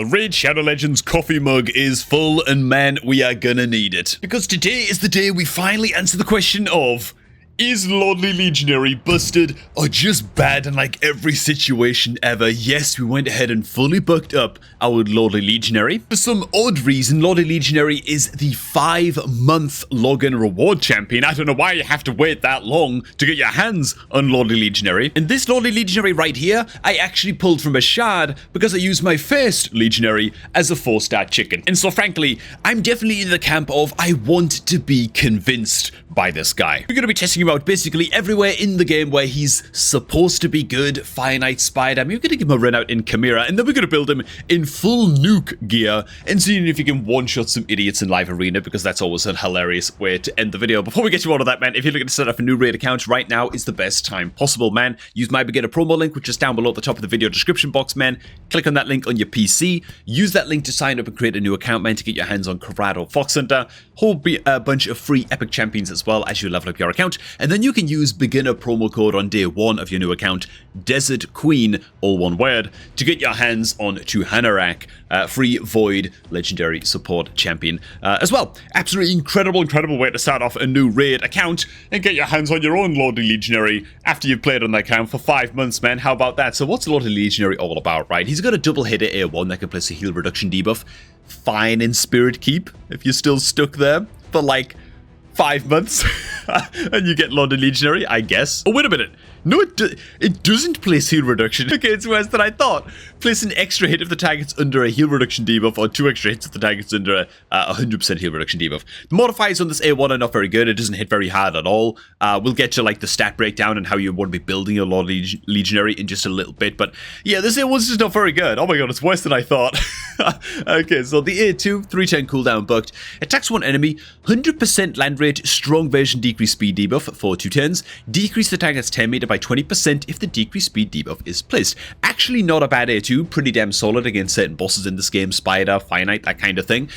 The Raid Shadow Legends coffee mug is full, and man, we are gonna need it. Because today is the day we finally answer the question of, is Lordly Legionary busted or just bad in like every situation ever? Yes, we went ahead and fully booked up our Lordly Legionary. For some odd reason, Lordly Legionary is the 5-month login reward champion. I don't know why you have to wait that long to get your hands on Lordly Legionary. And this Lordly Legionary right here, I actually pulled from a shard because I used my first Legionary as a 4-star chicken. And so frankly, I'm definitely in the camp of I want to be convinced by this guy. We're going to be testing him out basically everywhere in the game where he's supposed to be good. Fire Knight, Spider. We're going to give him a run out in Chimera, and then we're going to build him in full nuke gear and seeing if you can one-shot some idiots in live arena, because that's always a hilarious way to end the video. Before we get to all of that, man, if you're looking to set up a new raid account, right now is the best time possible, man. Use my beginner promo link, which is down below at the top of the video description box, man. Click on that link on your PC. Use that link to sign up and create a new account, man, to get your hands on Corrado Fox Hunter. Whole a bunch of free epic champions as well as you level up your account. And then you can use beginner promo code on day 1 of your new account, Desert Queen, all one word, to get your hands on to Hanorach, free Void Legendary Support Champion as well. Absolutely incredible way to start off a new raid account and get your hands on your own Lordly Legionary after you've played on that account for 5 months, man. How about that? So what's Lordly Legionary all about, right? He's got a double hitter A1 that can place a heal reduction debuff. Fine in Spirit Keep if you're still stuck there for like 5 months and you get Lordly Legionary, I guess. Oh, wait a minute. No, it doesn't place heal reduction. Okay, it's worse than I thought. Place an extra hit if the target's under a heal reduction debuff, or 2 extra hits if the target's under a 100% heal reduction debuff. The modifiers on this A1 are not very good. It doesn't hit very hard at all. We'll get to like the stat breakdown and how you want to be building your Lordly Legionary in just a little bit. But yeah, this A1's just not very good. Oh my god, it's worse than I thought. Okay, so the A2, 310 cooldown bucked. Attacks one enemy, 100% land rate, strong version decreased speed debuff for 2 turns. Decrease the target's 10 meter by 20% if the decreased speed debuff is placed. Actually not a bad A2, pretty damn solid against certain bosses in this game, Spider, Fire Knight, that kind of thing.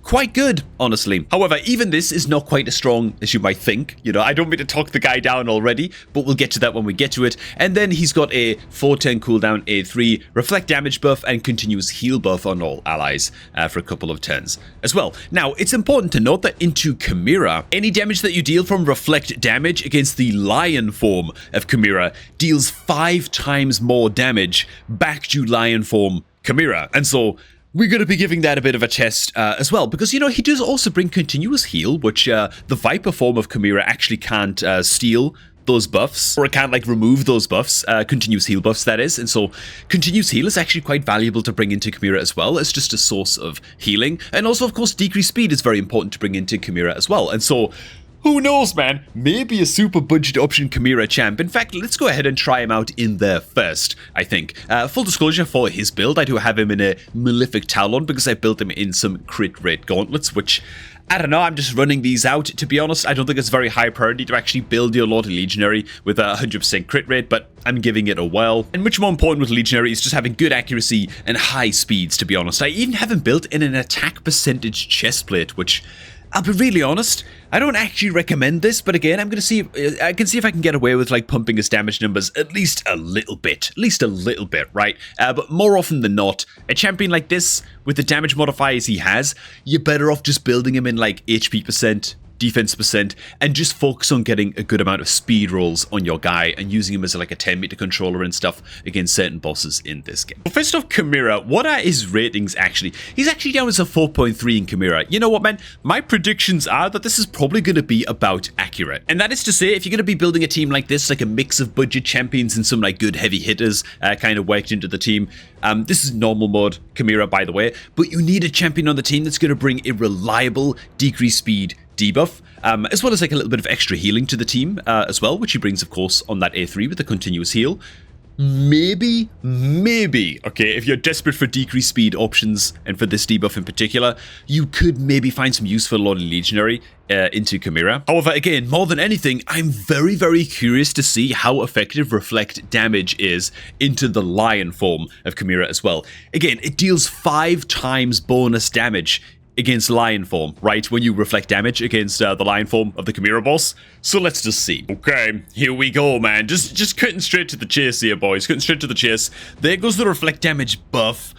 Quite good, honestly. However, even this is not quite as strong as you might think. You know, I don't mean to talk the guy down already, but we'll get to that when we get to it. And then he's got a 410 cooldown A3, reflect damage buff, and continuous heal buff on all allies for a couple of turns as well. Now, it's important to note that into Chimera, any damage that you deal from reflect damage against the lion form of Chimera deals 5 times more damage back to lion form Chimera. And so we're going to be giving that a bit of a test as well, because, you know, he does also bring continuous heal, which the Viper form of Chimera actually can't steal those buffs, or it can't like remove those buffs, continuous heal buffs that is. And so continuous heal is actually quite valuable to bring into Chimera as well as just a source of healing. And also, of course, decreased speed is very important to bring into Chimera as well. And so who knows, man? Maybe a super budget option Chimera champ. In fact, let's go ahead and try him out in there first, I think. Full disclosure for his build, I do have him in a Malefic Talon because I built him in some crit rate gauntlets, which, I don't know, I'm just running these out. To be honest, I don't think it's very high priority to actually build your Lordly Legionary with a 100% crit rate, but I'm giving it a whirl. And much more important with Legionary is just having good accuracy and high speeds, to be honest. I even have him built in an attack percentage chestplate, which, I'll be really honest, I don't actually recommend this, but again, I'm going to see if I can get away with like pumping his damage numbers at least a little bit, right? But more often than not, a champion like this, with the damage modifiers he has, you're better off just building him in like HP percent, defense percent, and just focus on getting a good amount of speed rolls on your guy and using him as like a 10-meter controller and stuff against certain bosses in this game. Well, first off, Chimera, what are his ratings actually? He's actually down as a 4.3 in Chimera. You know what, man? My predictions are that this is probably going to be about accurate. And that is to say, if you're going to be building a team like this, like a mix of budget champions and some like good heavy hitters kind of worked into the team, this is normal mode Chimera, by the way, but you need a champion on the team that's going to bring a reliable decreased speed debuff, as well as like a little bit of extra healing to the team as well, which he brings, of course, on that A3 with the continuous heal. Maybe, okay, if you're desperate for decreased speed options, and for this debuff in particular, you could maybe find some use for Lordly Legionary into Chimera. However, again, more than anything, I'm very curious to see how effective reflect damage is into the lion form of Chimera as well. Again, it deals 5 times bonus damage against lion form, right? When you reflect damage against the lion form of the Chimera boss. So let's just see. Okay, here we go, man. Just cutting straight to the chase here, boys. Cutting straight to the chase. There goes the reflect damage buff.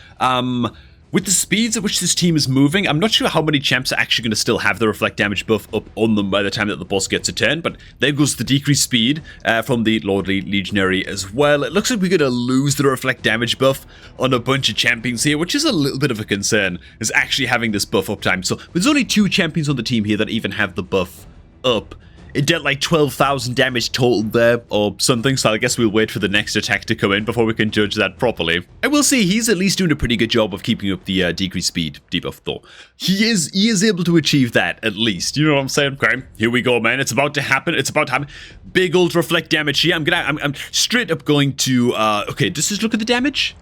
With the speeds at which this team is moving, I'm not sure how many champs are actually going to still have the reflect damage buff up on them by the time that the boss gets a turn, but there goes the decreased speed from the Lordly Legionary as well. It looks like we're going to lose the reflect damage buff on a bunch of champions here, which is a little bit of a concern, is actually having this buff uptime. So there's only 2 champions on the team here that even have the buff up. It dealt like 12,000 damage total there or something, so I guess we'll wait for the next attack to come in before we can judge that properly. I will say he's at least doing a pretty good job of keeping up the decreased speed debuff though. He is able to achieve that at least, you know what I'm saying? Okay, here we go, man. It's about to happen. It's about to happen. Big old reflect damage here. I'm straight up going to okay, just look at the damage.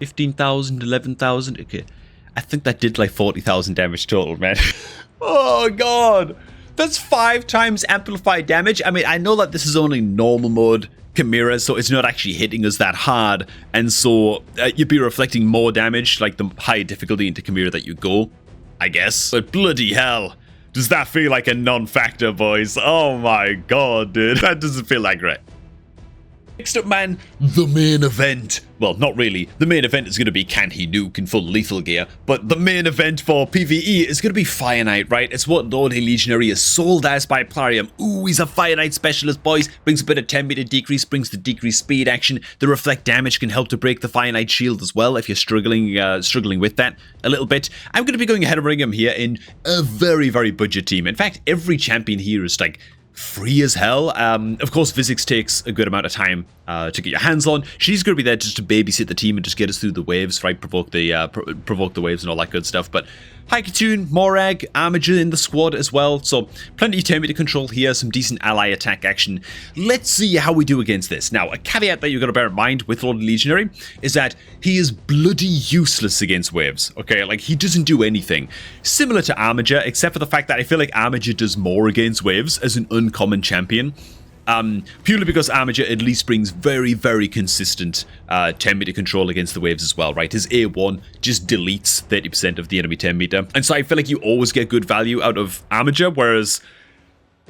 15,000, 11,000. Okay. I think that did like 40,000 damage total, man. Oh god. That's 5 times amplified damage. I mean, I know that this is only normal mode Chimera, so it's not actually hitting us that hard, and so you'd be reflecting more damage, like the higher difficulty into Chimera that you go, I guess. But bloody hell, does that feel like a non-factor, boys? Oh my god, dude. That doesn't feel like right. Next up, man, the main event. Well, not really. The main event is going to be can he nuke in full lethal gear, but the main event for PvE is going to be Fire Knight, right? It's what Lordly Legionary is sold as by Plarium. Ooh, he's a Fire Knight specialist, boys. Brings a bit of 10 meter decrease, brings the decreased speed action. The reflect damage can help to break the Fire Knight shield as well if you're struggling with that a little bit. I'm going to be going ahead and bringing him here in a very, very budget team. In fact, every champion here is like free as hell. Of course, Physics takes a good amount of time to get your hands on. She's going to be there just to babysit the team and just get us through the waves, right? Provoke the waves and all that good stuff. But Haikatoon, Morag, Armiger in the squad as well. So plenty of time to control here, some decent ally attack action. Let's see how we do against this. Now, a caveat that you've got to bear in mind with Lord Legionary is that he is bloody useless against waves. Okay, like he doesn't do anything. Similar to Armiger, except for the fact that I feel like Armiger does more against waves as an uncommon champion. Purely because Armiger at least brings very, very consistent 10 meter control against the waves as well, right? His A1 just deletes 30% of the enemy 10 meter. And so I feel like you always get good value out of Armiger, whereas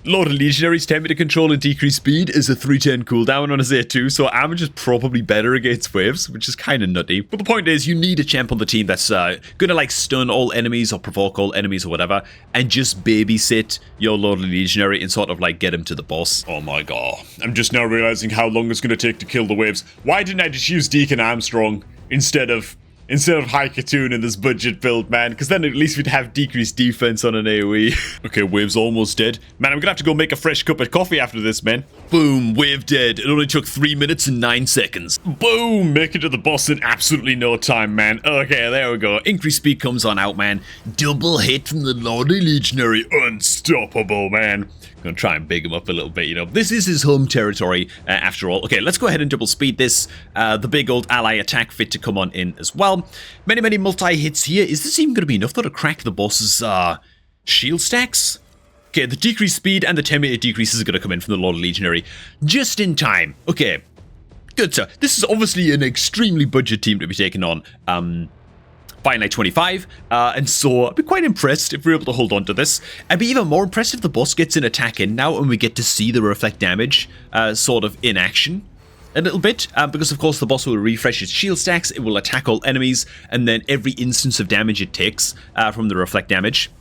Lord of Legionary's 10 meter control and decreased speed is a 3-turn cooldown on his A2, so Armiger's probably better against waves, which is kind of nutty. But the point is, you need a champ on the team that's gonna like stun all enemies or provoke all enemies or whatever, and just babysit your Lord of Legionary and sort of like get him to the boss. Oh my god. I'm just now realizing how long it's gonna take to kill the waves. Why didn't I just use Deacon Armstrong instead of Haikatoon in this budget build, man? Because then at least we'd have decreased defense on an AoE. Okay, wave's almost dead. Man, I'm gonna have to go make a fresh cup of coffee after this, man. Boom, wave dead. It only took 3 minutes and 9 seconds. Boom, make it to the boss in absolutely no time, man. Okay, there we go. Increased speed comes on out, man. Double hit from the Lordly Legionary. Unstoppable, man. Gonna try and big him up a little bit, you know. This is his home territory, after all. Okay, let's go ahead and double speed this. The big old ally attack fit to come on in as well. Many multi-hits here. Is this even going to be enough, though, to crack the boss's shield stacks? Okay, the decreased speed and the 10 meter decreases are going to come in from the Lord Legionary just in time. Okay, good, sir. This is obviously an extremely budget team to be taking on. Fire Knight 25, and so I'd be quite impressed if we're able to hold on to this. I'd be even more impressed if the boss gets an attack in now and we get to see the reflect damage sort of in action a little bit, because of course the boss will refresh its shield stacks, it will attack all enemies, and then every instance of damage it takes from the reflect damage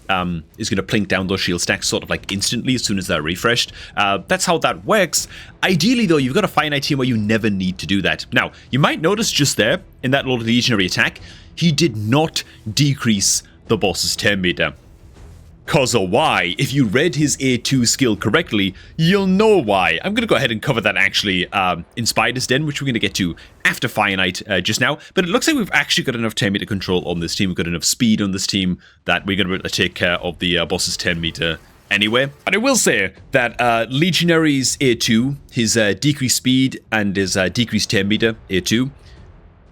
is going to plink down those shield stacks sort of like instantly as soon as they're refreshed. That's how that works. Ideally though, you've got a Fire Knight team where you never need to do that. Now, you might notice just there, in that Lord Legionary attack, he did not decrease the boss's 10 meter. Cause of why? If you read his A2 skill correctly, you'll know why. I'm going to go ahead and cover that actually in Spider's Den, which we're going to get to after Fire Knight just now. But it looks like we've actually got enough 10 meter control on this team. We've got enough speed on this team that we're going to be able to take care of the boss's 10 meter anyway. And I will say that Legionary's A2, his decreased speed and his decreased 10 meter A2,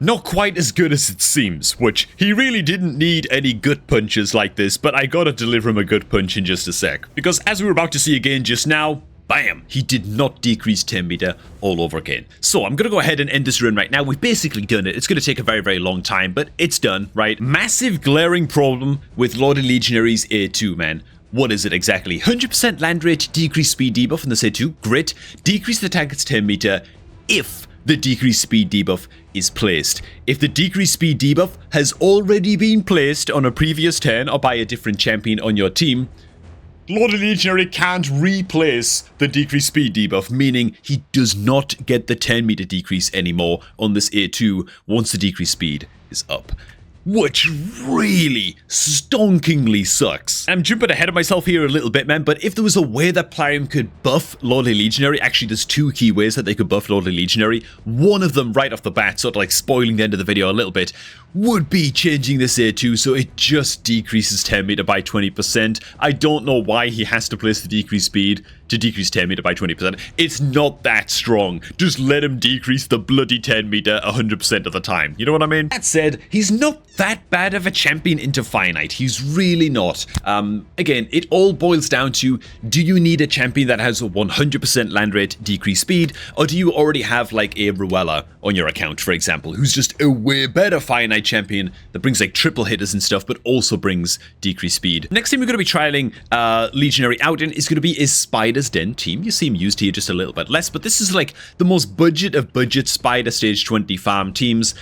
not quite as good as it seems, which he really didn't need any gut punches like this, but I gotta deliver him a gut punch in just a sec. Because as we were about to see again just now, bam, he did not decrease 10 meter all over again. So I'm going to go ahead and end this run right now. We've basically done it. It's going to take a very, very long time, but it's done, right? Massive glaring problem with Lordly Legionary's A2, man. What is it exactly? 100% land rate, decreased speed debuff in the A2, great. Decrease the target's 10 meter if the decreased speed debuff is placed. If the decreased speed debuff has already been placed on a previous turn or by a different champion on your team, Lordly Legionary can't replace the decreased speed debuff, meaning he does not get the 10 meter decrease anymore on this A2 once the decreased speed is up. Which really stonkingly sucks. I'm jumping ahead of myself here a little bit, man, but if there was a way that Plarium could buff Lordly Legionary, actually there's two key ways that they could buff Lordly Legionary. One of them right off the bat, sort of like spoiling the end of the video a little bit, would be changing this A2 so it just decreases 10 meter by 20%. I don't know why he has to place the decreased speed to decrease 10 meter by 20%. It's not that strong. Just let him decrease the bloody 10 meter 100% of the time. You know what I mean? That said, he's not that bad of a champion into Finite. He's really not. Again, it all boils down to, do you need a champion that has a 100% land rate, decreased speed, or do you already have like a Ruella on your account, for example, who's just a way better Finite champion that brings like triple hitters and stuff, but also brings decreased speed. Next team we're going to be trialing Legionary out in is going to be a Spider's Den team. You see him used here just a little bit less, but this is like the most budget of budget Spider Stage 20 farm teams.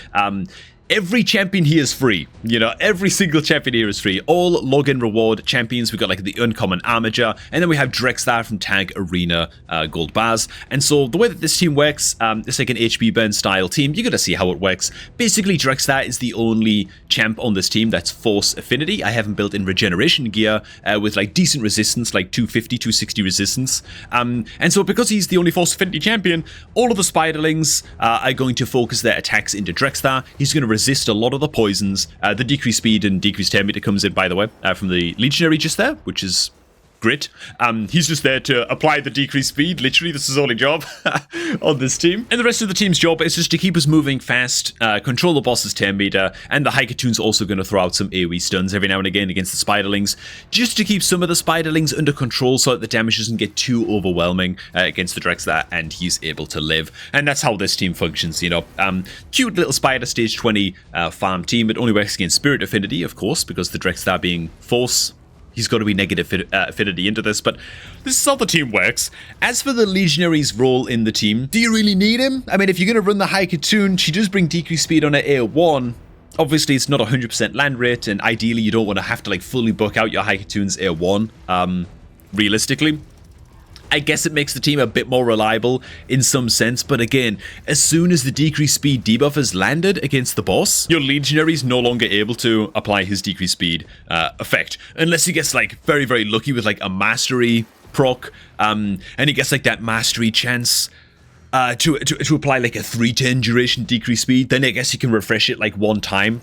Every champion here is free. You know, every single champion here is free. All login reward champions. We've got like the uncommon Armager, and then we have Drexstar from Tag Arena gold bars. And so the way that this team works, it's like an HP burn style team. You gotta see how it works. Basically, Drexstar is the only champ on this team that's Force Affinity. I haven't built in regeneration gear with like decent resistance, like 250, 260 resistance. And so because he's the only Force Affinity champion, all of the Spiderlings are going to focus their attacks into Drexstar. He's going to resist a lot of the poisons. The decreased speed and decreased 10 meter comes in, by the way, from the Legionary just there, which is great. He's just there to apply the decreased speed. Literally, this is his only job on this team. And the rest of the team's job is just to keep us moving fast, control the boss's 10 meter, and the Haikatoon's also going to throw out some AoE stuns every now and again against the Spiderlings, just to keep some of the Spiderlings under control so that the damage doesn't get too overwhelming against the Drexstar, and he's able to live. And that's how this team functions, you know. Cute little Spider Stage 20 farm team. It only works against Spirit Affinity, of course, because the Drexstar being Force, he's got to be negative affinity into this, but this is how the team works. As for the Legionary's role in the team, do you really need him? I mean, if you're going to run the Haikatoon, she does bring decreased speed on her A1. Obviously, it's not 100% land rate, and ideally, you don't want to have to like fully book out your Haikatoon's A1, realistically. I guess it makes the team a bit more reliable in some sense, but again, as soon as the decreased speed debuff has landed against the boss, your Legionary is no longer able to apply his decreased speed effect, unless he gets like very, very lucky with like a mastery proc, and he gets like that mastery chance to apply like a 3-turn duration decreased speed. Then I guess you can refresh it like one time,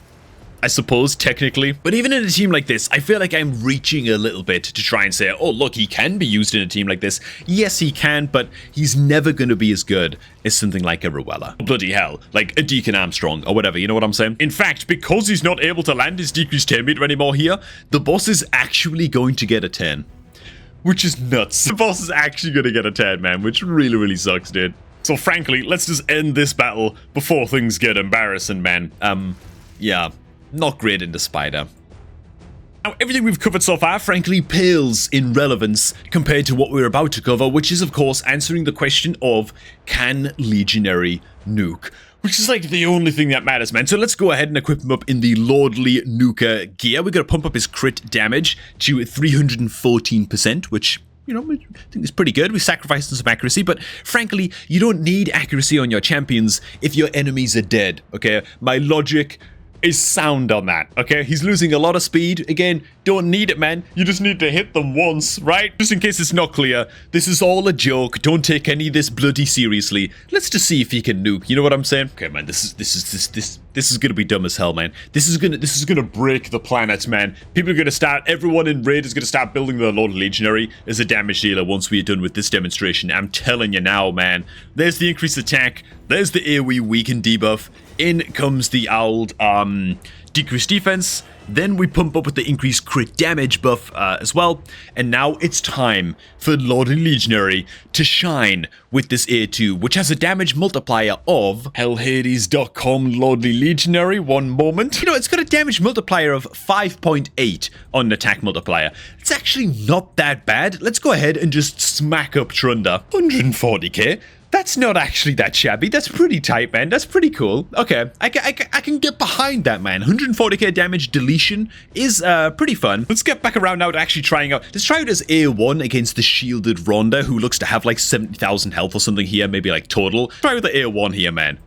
I suppose, technically. But even in a team like this, I feel like I'm reaching a little bit to try and say, oh, look, he can be used in a team like this. Yes, he can, but he's never going to be as good as something like a Ruella. Bloody hell, like a Deacon Armstrong or whatever, you know what I'm saying? In fact, because he's not able to land his decreased 10 meter anymore here, the boss is actually going to get a 10. Which is nuts. The boss is actually going to get a 10, man, which really, really sucks, dude. So frankly, let's just end this battle before things get embarrassing, man. Yeah. Not great into Spider. Now, everything we've covered so far, frankly, pales in relevance compared to what we're about to cover, which is, of course, answering the question of, can Legionary nuke? Which is, like, the only thing that matters, man. So let's go ahead and equip him up in the Lordly Nuker gear. We're going to pump up his crit damage to 314%, which, you know, I think it's pretty good. We sacrificed some accuracy, but frankly, you don't need accuracy on your champions if your enemies are dead, okay? My logic is sound on that, okay? He's losing a lot of speed. Again, don't need it, man. You just need to hit them once, right? Just in case it's not clear, this is all a joke. Don't take any of this bloody seriously. Let's just see if he can nuke. You know what I'm saying? Okay, man, this is gonna be dumb as hell, man. This is gonna break the planet, man. People are gonna start, everyone in Raid is gonna start building the Lord Legionary as a damage dealer once we're done with this demonstration. I'm telling you now, man. There's the increased attack. There's the AoE weaken debuff. In comes the old decreased defense. Then we pump up with the increased crit damage buff as well. And now it's time for Lordly Legionary to shine with this A2, which has a damage multiplier of hellhades.com Lordly Legionary. One moment. You know, it's got a damage multiplier of 5.8 on an attack multiplier. It's actually not that bad. Let's go ahead and just smack up Trunda. 140k. That's not actually that shabby. That's pretty tight, man. That's pretty cool. Okay, I can get behind that, man. 140k damage deletion is pretty fun. Let's get back around now to actually trying out. Let's try it as A1 against the shielded Rhonda, who looks to have like 70,000 health or something here, maybe like total. Try with the A1 here, man.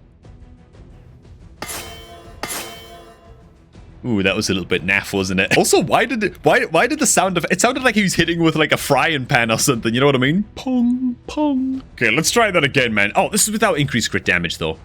Ooh, that was a little bit naff, wasn't it? Also, why did the sound of it sounded like he was hitting with like a frying pan or something, you know what I mean? Pong, pong. Okay, let's try that again, man. Oh, this is without increased crit damage, though.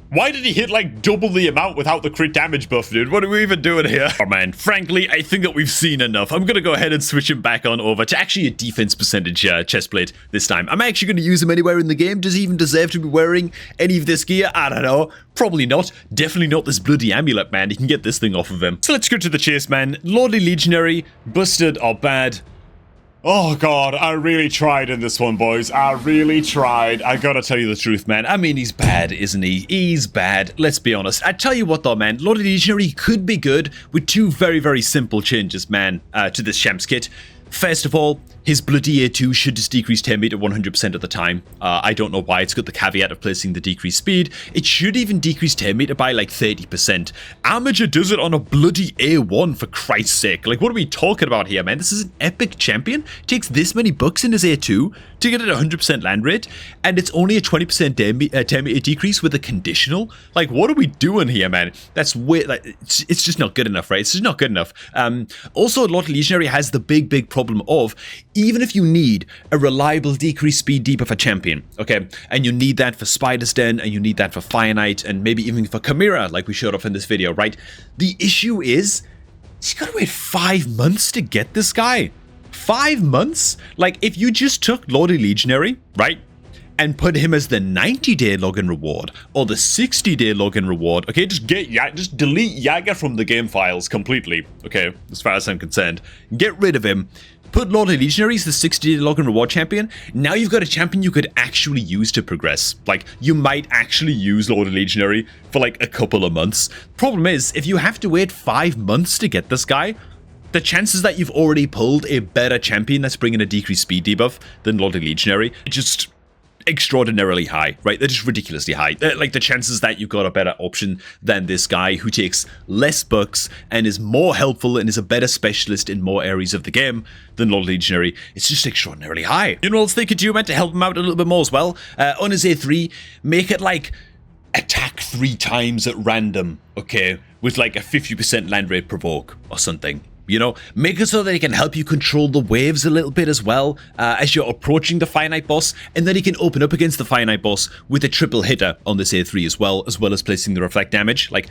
Why did he hit like double the amount without the crit damage buff, dude? What are we even doing here? Oh, man. Frankly, I think that we've seen enough. I'm going to go ahead and switch him back on over to actually a defense percentage chest plate this time. I'm actually going to use him anywhere in the game. Does he even deserve to be wearing any of this gear? I don't know. Probably not. Definitely not this bloody amulet, man. You can get this thing off of him. So let's go to the chase, man. Lordly Legionary, busted or bad. Oh, God, I really tried in this one, boys. I really tried. I gotta tell you the truth, man. I mean, he's bad, isn't he? He's bad. Let's be honest. I tell you what, though, man. Lordly Legionary could be good with two very, very simple changes, man, to this Champs kit. First of all, his bloody A2 should just decrease 10 meter 100% of the time. I don't know why. It's got the caveat of placing the decreased speed. It should even decrease 10 meter by like 30%. Amateur does it on a bloody A1, for Christ's sake. Like, what are we talking about here, man? This is an epic champion. Takes this many bucks in his A2 to get it 100% land rate, and it's only a 20% 10 meter decrease with a conditional. Like, what are we doing here, man? That's way, like, it's just not good enough, right? It's just not good enough. Also, Lordly Legionary has the big problem of, even if you need a reliable decreased speed debuff for champion, okay, and you need that for Spider's Den, and you need that for Fire Knight, and maybe even for Chimera, like we showed off in this video, right? The issue is, you gotta wait 5 months to get this guy. 5 months? Like, if you just took Lordly Legionary, right, and put him as the 90-day login reward or the 60-day login reward, okay, just delete Yaga from the game files completely, okay, as far as I'm concerned. Get rid of him. Put Lordly Legionary as the 60-day login reward champion. Now you've got a champion you could actually use to progress. Like, you might actually use Lordly Legionary for like a couple of months. Problem is, if you have to wait 5 months to get this guy, the chances that you've already pulled a better champion that's bringing a decreased speed debuff than Lordly Legionary, just extraordinarily high, right? They're just ridiculously high. Like, the chances that you've got a better option than this guy who takes less bucks and is more helpful and is a better specialist in more areas of the game than Lordly Legionary, it's just extraordinarily high. You know what else they could do, man, to help him out a little bit more as well? On his A3, make it like attack 3 times at random, okay, with like a 50% land rate provoke or something. You know, make it so that he can help you control the waves a little bit as well as you're approaching the Fire Knight boss, and then he can open up against the Fire Knight boss with a triple hitter on this A3 as well as placing the reflect damage. Like,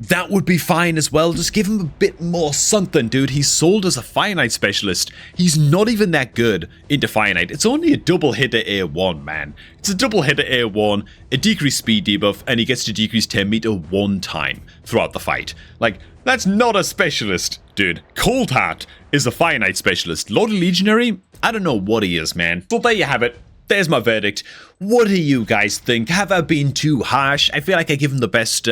that would be fine as well. Just give him a bit more something, dude. He's sold as a Fire Knight specialist. He's not even that good into Fire Knight. It's only a double hitter A1, man. It's a double hitter A1, a decreased speed debuff, and he gets to decrease 10 meter 1 time throughout the fight. Like, that's not a specialist, dude. Cold Heart is a Fire Knight specialist. Lordly Legionary, I don't know what he is, man. So there you have it. There's my verdict. What do you guys think? Have I been too harsh? I feel like I give him the best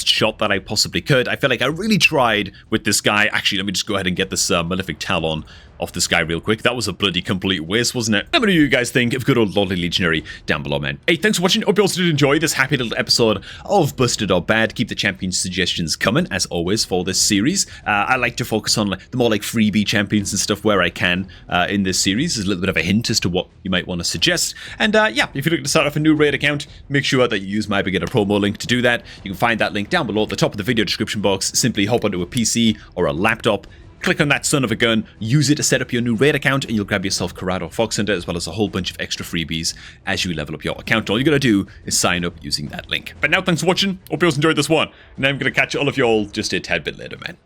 shot that I possibly could. I feel like I really tried with this guy. Actually, let me just go ahead and get this Malefic Talon off this guy real quick. That was a bloody complete waste, wasn't it? Let me know what you guys think of good old Lordly Legionary down below, man. Hey, thanks for watching. Hope you also did enjoy this happy little episode of Busted or Bad. Keep the champion suggestions coming, as always, for this series. I like to focus on the more like freebie champions and stuff where I can in this series. There's a little bit of a hint as to what you might want to suggest. And yeah, if you're looking to start off a new raid account, make sure that you use my beginner promo link to do that. You can find that link down below at the top of the video description box. Simply hop onto a PC or a laptop, click on that son of a gun, use it to set up your new raid account, and you'll grab yourself Corrado Fox Hunter, as well as a whole bunch of extra freebies as you level up your account. All you gotta do is sign up using that link. But now, thanks for watching. Hope you all enjoyed this one, and I'm gonna catch all of y'all just a tad bit later, man.